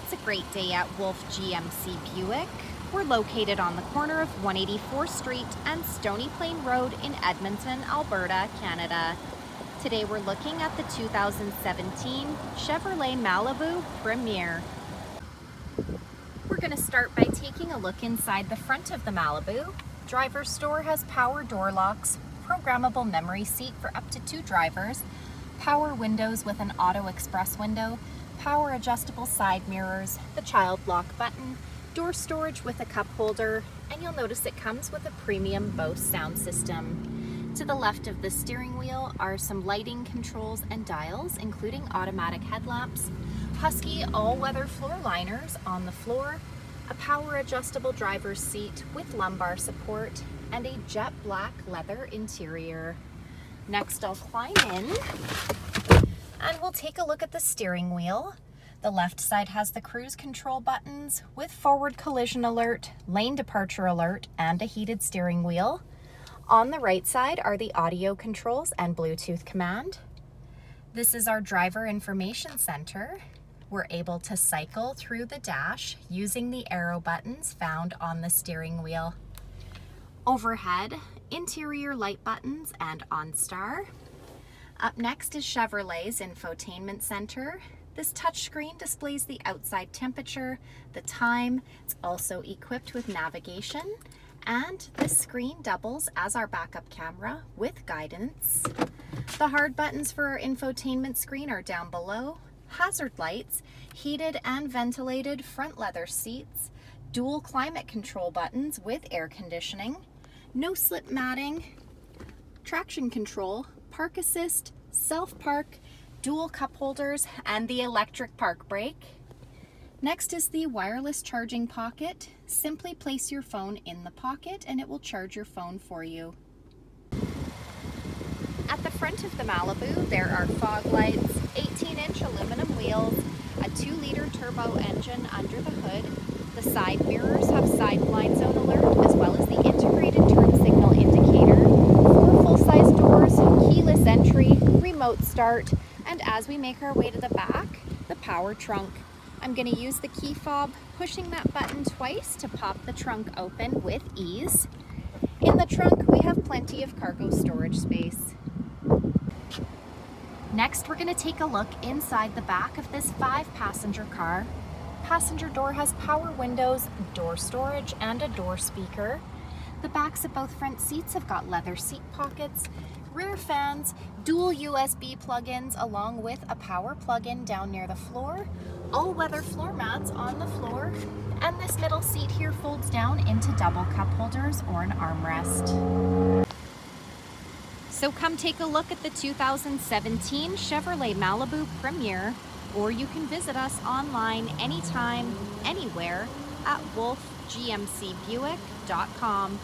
It's a great day at Wolfe GMC Buick. We're located on the corner of 184th Street and Stony Plain Road in Edmonton, Alberta, Canada. Today we're looking at the 2017 Chevrolet Malibu Premier. We're going to start by taking a look inside the front of the Malibu. Driver's door has power door locks, programmable memory seat for up to 2 drivers, power windows with an auto express window, power adjustable side mirrors, the child lock button, door storage with a cup holder, and you'll notice it comes with a premium Bose sound system. To the left of the steering wheel are some lighting controls and dials, including automatic headlamps, Husky all-weather floor liners on the floor, a power adjustable driver's seat with lumbar support, and a jet black leather interior. Next, I'll climb in and we'll take a look at the steering wheel. The left side has the cruise control buttons with forward collision alert, lane departure alert, and a heated steering wheel. On the right side are the audio controls and Bluetooth command. This is our driver information center. We're able to cycle through the dash using the arrow buttons found on the steering wheel. Overhead, interior light buttons and OnStar. Up next is Chevrolet's Infotainment Center. This touchscreen displays the outside temperature, the time. It's also equipped with navigation, and this screen doubles as our backup camera with guidance. The hard buttons for our infotainment screen are down below. Hazard lights, heated and ventilated front leather seats, dual climate control buttons with air conditioning, no slip matting, traction control, park assist, self park, dual cup holders, and the electric park brake. Next is the wireless charging pocket. Simply place your phone in the pocket and it will charge your phone for you. At the front of the Malibu, there are fog lights, 18-inch aluminum wheels, a 2-liter turbo engine under the hood. The side mirrors have side blind zone alert, as well as the integrated turn signal indicator, 4 full-size doors, keyless entry, remote start, and as we make our way to the back, the power trunk. I'm going to use the key fob, pushing that button twice to pop the trunk open with ease. In the trunk, we have plenty of cargo storage space. Next, we're going to take a look inside the back of this 5-passenger car. Passenger door has power windows, door storage, and a door speaker. The backs of both front seats have got leather seat pockets, rear fans, dual USB plug-ins along with a power plug-in down near the floor, all-weather floor mats on the floor, and this middle seat here folds down into double cup holders or an armrest. So come take a look at the 2017 Chevrolet Malibu Premier, or you can visit us online anytime, anywhere at WolfeGMCBuick.com.